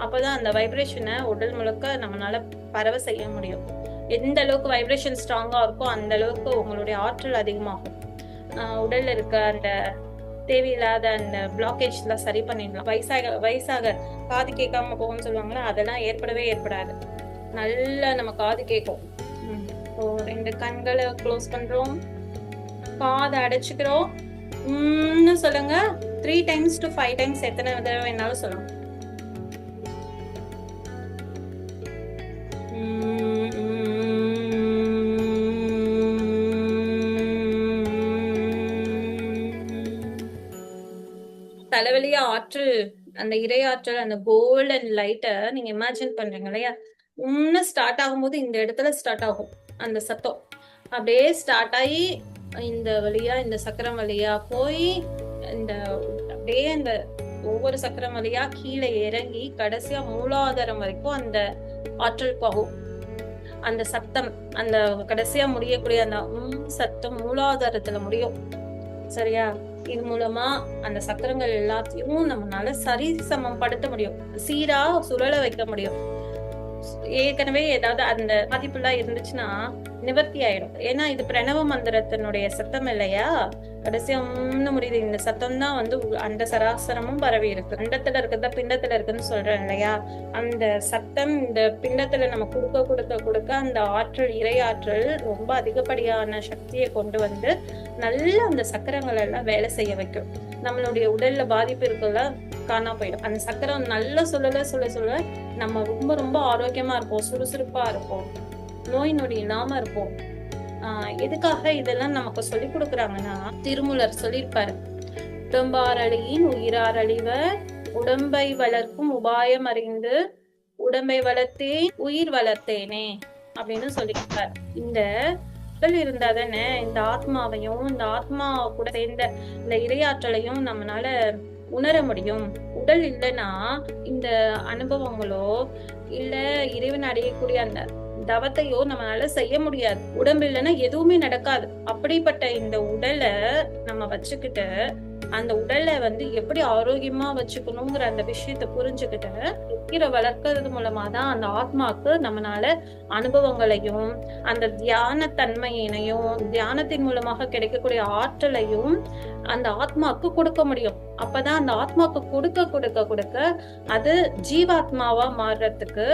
அப்பதான் அந்த வைப்ரேஷனை உடல் முழுக்க நம்மளால பரவ செய்ய முடியும். எந்த அளவுக்கு வைப்ரேஷன் ஸ்ட்ராங்கா இருக்கோ அந்த அளவுக்கு உங்களுடைய ஆற்றல் அதிகமாகும். உடல்ல இருக்க அந்த தேவையில்லாத அந்த பிளாக்கேஜ் எல்லாம் சரி பண்ணிடலாம். வயசாக வயசாக காது கேட்காம போகும்னு சொல்லுவாங்களா, அதெல்லாம் ஏற்படவே ஏற்படாது. நல்லா நம்ம காது கேட்கும். ரெண்டு கண்களை க்ளோஸ் பண்றோம், காதை அடைச்சுக்கிறோம். சொல்லுங்க. 3 times to 5 times எத்தனை தடவை வேணாலும் சொல்லணும். தலைவலியா ஆற்றல், அந்த இறையாற்றல், அந்த கோல்டன் லைட்டை நீங்க இமேஜின் பண்றீங்க இல்லையா? ஸ்டார்ட் ஆகும்போது இந்த இடத்துல ஸ்டார்ட் ஆகும் அந்த சத்தம். அப்படியே ஸ்டார்ட் ஆகி இந்த வழியா, இந்த சக்கரம் வழியா போய் இந்த அப்படியே இந்த ஒவ்வொரு சக்கரம் வழியா கீழே இறங்கி கடைசியா மூலாதாரம் வரைக்கும் அந்த ஆற்றல் போகும். அந்த சத்தம், அந்த கடைசியா முடியக்கூடிய அந்த சத்தம் மூலாதாரத்துல முடியும். சரியா? இது மூலமா அந்த சக்கரங்கள் எல்லாத்தையும் நம்மளால சரிசமம் படுத்த முடியும், சீரா சுழல வைக்க முடியும். ஏற்கனவே ஏதாவது அந்த பாதிப்புலாம் இருந்துச்சுன்னா நிவர்த்தி ஆயிடும். ஏன்னா இது பிரணவ மந்திரத்தினுடைய சத்தம் இல்லையா? கடைசியா முடியுது. இந்த சத்தம் தான் அந்த சராசரமும் பரவி இருக்கு. அண்டத்துல இருக்கிறதா பிண்டத்துல இருக்குன்னு சொல்றேன் இல்லையா? அந்த சத்தம் இந்த பிண்டத்துல நம்ம கொடுக்க கொடுக்க கொடுக்க அந்த ஆற்றல், இறை ஆற்றல் ரொம்ப அதிகப்படியான சக்தியை கொண்டு வந்து நல்ல அந்த சக்கரங்கள் எல்லாம் வேலை செய்ய வைக்கும். நம்மளுடைய உடல்ல பாதிப்பு இருக்குல்ல, காணா போயிடும். அந்த சக்கரம் நல்லா சொல்ல நம்ம ரொம்ப ரொம்ப ஆரோக்கியமா இருப்போம், சுறுசுறுப்பா இருப்போம், நோய் நொடி இல்லாம இருப்போம். எதுக்காக இதெல்லாம் நமக்கு சொல்லி கொடுக்குறாங்கன்னா, திருமூலர் சொல்லியிருப்பாரு, உடம்பாரழியின் உயிரார் அழிவர், உடம்பை வளர்க்கும் உபாயம் அறிந்து உடம்பை வளர்த்தேன் உயிர் வளர்த்தேனே அப்படின்னு சொல்லியிருப்பாரு. இந்த உடல் இருந்தா தானே இந்த ஆத்மாவையும் இந்த ஆத்மா கூட சேர்ந்த இந்த இறையாற்றலையும் நம்மளால உணர முடியும். உடல் இல்லைன்னா இந்த அனுபவங்களோ இல்ல இறைவன் அடையக்கூடிய அந்த தவத்தையோ நம்மளால செய்ய முடியாது. உடம்பு இல்லைன்னா எதுவுமே நடக்காது. அப்படிப்பட்ட இந்த உடலை நம்ம வச்சுக்கிட்டு அந்த உடலை எப்படி ஆரோக்கியமா வச்சுக்கணுங்கிற அந்த விஷயத்த புரிஞ்சுக்கிட்டு உயிரை வளர்க்கறது மூலமாதான் அந்த ஆத்மாக்கு நம்மளால அனுபவங்களையும் அந்த தியான தன்மையினையும் தியானத்தின் மூலமாக கிடைக்கக்கூடிய ஆற்றலையும் அந்த ஆத்மாக்கு கொடுக்க முடியும். அப்பதான் அந்த ஆத்மாக்கு கொடுக்க கொடுக்க கொடுக்க அது ஜீவாத்மாவா மாறுறதுக்கு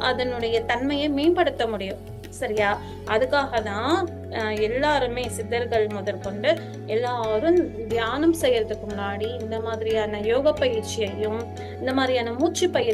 அதனுடைய தன்மையை மேம்படுத்த முடியும். சரியா? அதுக்காக தான் எல்லாருமே சித்தர்கள் முதற்கொண்டு எல்லாரும் தியானம் செய்யறதுக்கு முன்னாடி இந்த மாதிரியான யோக பயிற்சியையும் இந்த மாதிரியான மூச்சு பயிற்சி